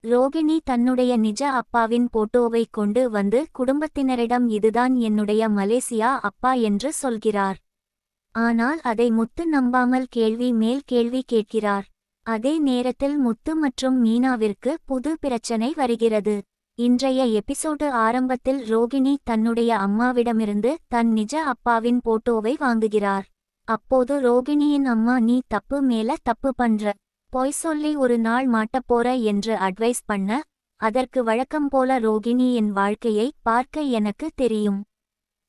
ரோகிணி தன்னுடைய நிஜ அப்பாவின் போட்டோவை கொண்டு வந்து குடும்பத்தினரிடம் இதுதான் என்னுடைய மலேசியா அப்பா என்று சொல்கிறார். ஆனால் அதை முத்து நம்பாமல் கேள்வி மேல் கேள்வி கேட்கிறார். அதே நேரத்தில் முத்து மற்றும் மீனாவிற்கு புது பிரச்சனை வருகிறது. இன்றைய எபிசோடு ஆரம்பத்தில் ரோகிணி தன்னுடைய அம்மாவிடமிருந்து தன் நிஜ அப்பாவின் போட்டோவை வாங்குகிறார். அப்போது ரோகிணியின் அம்மா, நீ தப்பு மேல தப்பு பண்ற, பொய் சொல்லி ஒரு நாள் மாட்டப்போற என்று அட்வைஸ் பண்ண, அதற்கு வழக்கம் போல ரோகிணி, என் வாழ்க்கையை பார்க்க எனக்கு தெரியும்,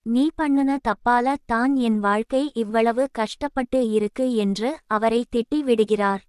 நீ பண்ணுன தப்பால தான் என் வாழ்க்கை இவ்வளவு கஷ்டப்பட்டு இருக்கு என்று அவரை திட்டி விடுகிறார்.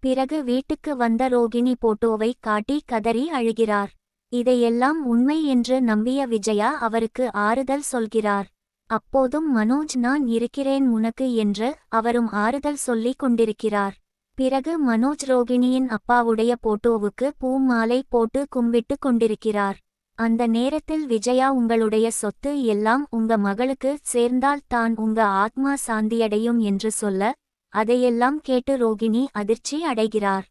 பிறகு வீட்டுக்கு வந்த ரோகிணி போட்டோவை காட்டி கதறி அழுகிறார். இதையெல்லாம் உண்மை என்று நம்பிய விஜயா அவருக்கு ஆறுதல் சொல்கிறார். அப்போதும் மனோஜ், நான் இருக்கிறேன் உனக்கு என்று அவரும் ஆறுதல் சொல்லிக் கொண்டிருக்கிறார். பிறகு மனோஜ் ரோகிணியின் அப்பாவுடைய போட்டோவுக்கு பூ மாலை போட்டு கும்பிட்டு கொண்டிருக்கிறார். அந்த நேரத்தில் விஜயா, உங்களுடைய சொத்து எல்லாம் உங்க மகளுக்கு சேர்ந்தால் தான் உங்க ஆத்மா சாந்தியடையும் என்று சொல்ல, அதையெல்லாம் கேட்டு ரோகிணி அதிர்ச்சி அடைகிறார்.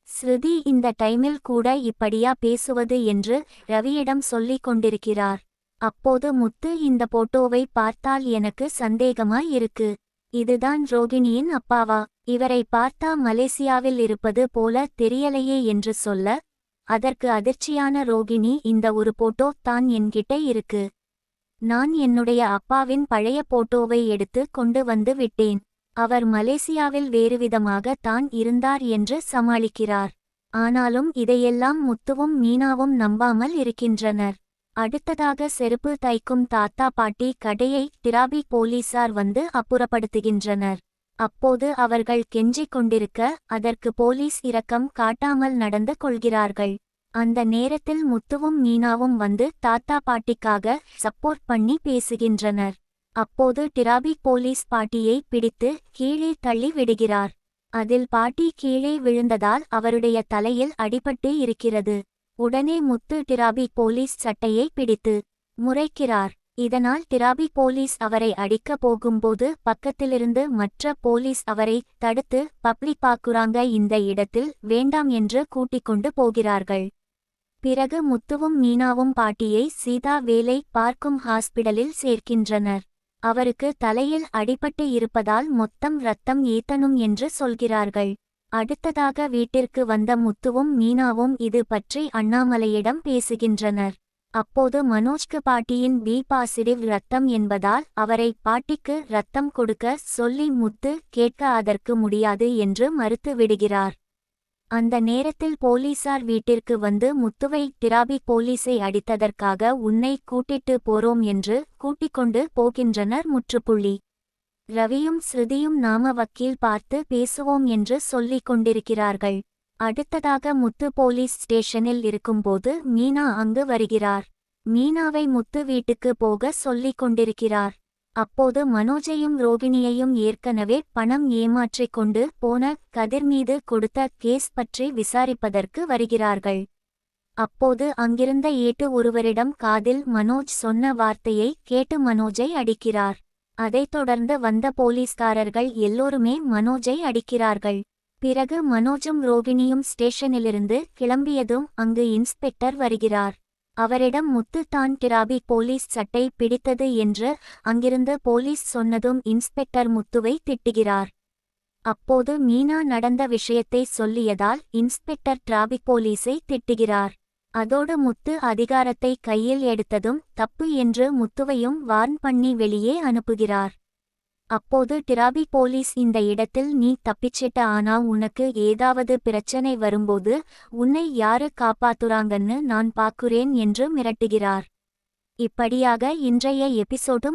ஸ்ருதி இந்த டைமில் கூட இப்படியா பேசுவது என்று ரவியிடம் சொல்லிக் கொண்டிருக்கிறார். அப்போது முத்து, இந்த போட்டோவை பார்த்தால் எனக்கு சந்தேகமாய் இருக்கு, இதுதான் ரோகிணியின் அப்பாவா? இவரை பார்த்தா மலேசியாவில் இருப்பது போல தெரியலையே என்று சொல்ல, அதற்கு அதிர்ச்சியான ரோகிணி, இந்த ஒரு போட்டோ தான் என்கிட்ட இருக்கு, நான் என்னுடைய அப்பாவின் பழைய போட்டோவை எடுத்து கொண்டு வந்து விட்டேன், அவர் மலேசியாவில் வேறுவிதமாக தான் இருந்தார் என்று சமாளிக்கிறார். ஆனாலும் இதையெல்லாம் முத்துவும் மீனாவும் நம்பாமல் இருக்கின்றனர். அடுத்ததாக செருப்பு தைக்கும் தாத்தா பாட்டி கடையை டிராபிக் போலீசார் வந்து அப்புறப்படுத்துகின்றனர். அப்போது அவர்கள் கெஞ்சிக் கொண்டிருக்க, அதற்கு போலீஸ் இரக்கம் காட்டாமல் நடந்து கொள்கிறார்கள். அந்த நேரத்தில் முத்துவும் மீனாவும் வந்து தாத்தா பாட்டிக்காக சப்போர்ட் பண்ணி பேசுகின்றனர். அப்போது டிராபிக் போலீஸ் பாட்டியை பிடித்து கீழே தள்ளி விடுகிறார். அதில் பாட்டி கீழே விழுந்ததால் அவருடைய தலையில் அடிபட்டு இருக்கிறது. உடனே முத்து டிராபிக் போலீஸ் சட்டையை பிடித்து முறைக்கிறார். இதனால் டிராபிக் போலீஸ் அவரை அடிக்க போகும்போது பக்கத்திலிருந்து மற்ற போலீஸ் அவரை தடுத்து, பப்ளிக் பாக்குறாங்க இந்த இடத்தில், வேண்டாம் என்று கூட்டிக் கொண்டு போகிறார்கள். பிறகு முத்துவும் மீனாவும் பாட்டியை சீதா வேலை பார்க்கும் ஹாஸ்பிடலில் சேர்க்கின்றனர். அவருக்கு தலையில் அடிபட்டு இருப்பதால் மொத்தம் ரத்தம் ஏத்தணும் என்று சொல்கிறார்கள். அடுத்ததாக வீட்டிற்கு வந்த முத்துவும் மீனாவும் இது பற்றி அண்ணாமலையிடம் பேசுகின்றனர். அப்போது மனோஜ்க்கு பாட்டியின் பி பாசிட்டிவ் ரத்தம் என்பதால் அவரை பாட்டிக்கு ரத்தம் கொடுக்க சொல்லி முத்து கேட்க அதற்கு முடியாது என்று மறுத்து விடுகிறார். அந்த நேரத்தில் போலீசார் வீட்டிற்கு வந்து முத்துவை டிராபிக் போலீஸை அடித்ததற்காக உன்னை கூட்டிட்டு போறோம் என்று கூட்டிக்கொண்டு போகின்றனர். முற்றுப்புள்ளி. ரவியும் ஸ்ருதியும் நாம வக்கீல் பார்த்து பேசுவோம் என்று சொல்லிக் கொண்டிருக்கிறார்கள். அடுத்ததாக முத்து போலீஸ் ஸ்டேஷனில் இருக்கும்போது மீனா அங்கு வருகிறார். மீனாவை முத்து வீட்டுக்கு போக சொல்லிக் கொண்டிருக்கிறார். அப்போது மனோஜையும் ரோகிணியையும் ஏற்கனவே பணம் ஏமாற்றிக் கொண்டு போன கதிர் மீது கொடுத்த கேஸ் பற்றி விசாரிப்பதற்கு வருகிறார்கள். அப்போது அங்கிருந்த ஏட்டு ஒருவரிடம் காதில் மனோஜ் சொன்ன வார்த்தையை கேட்டு மனோஜை அடிக்கிறார். அதைத் தொடர்ந்து வந்த போலீஸ்காரர்கள் எல்லோருமே மனோஜை அடிக்கிறார்கள். பிறகு மனோஜும் ரோகிணியும் ஸ்டேஷனிலிருந்து கிளம்பியதும் அங்கு இன்ஸ்பெக்டர் வருகிறார். அவரிடம் முத்து தான் டிராபிக் போலீஸ் சட்டை பிடித்தது என்று அங்கிருந்து போலீஸ் சொன்னதும் இன்ஸ்பெக்டர் முத்துவை திட்டுகிறார். அப்போது மீனா நடந்த விஷயத்தை சொல்லியதால் இன்ஸ்பெக்டர் டிராபிக் போலீஸை திட்டுகிறார். அதோடு முத்து அதிகாரத்தை கையில் எடுத்ததும் தப்பு என்று முத்துவையும் வார்ன் பண்ணி வெளியே அனுப்புகிறார். அப்போது டிராபிக் போலீஸ், இந்த இடத்தில் நீ தப்பிச்சிட்ட, ஆனா உனக்கு ஏதாவது பிரச்சனை வரும்போது உன்னை யாரு காப்பாத்துறாங்கன்னு நான் பாக்குறேன் என்று மிரட்டுகிறார். இப்படியாக இன்றைய எபிசோடு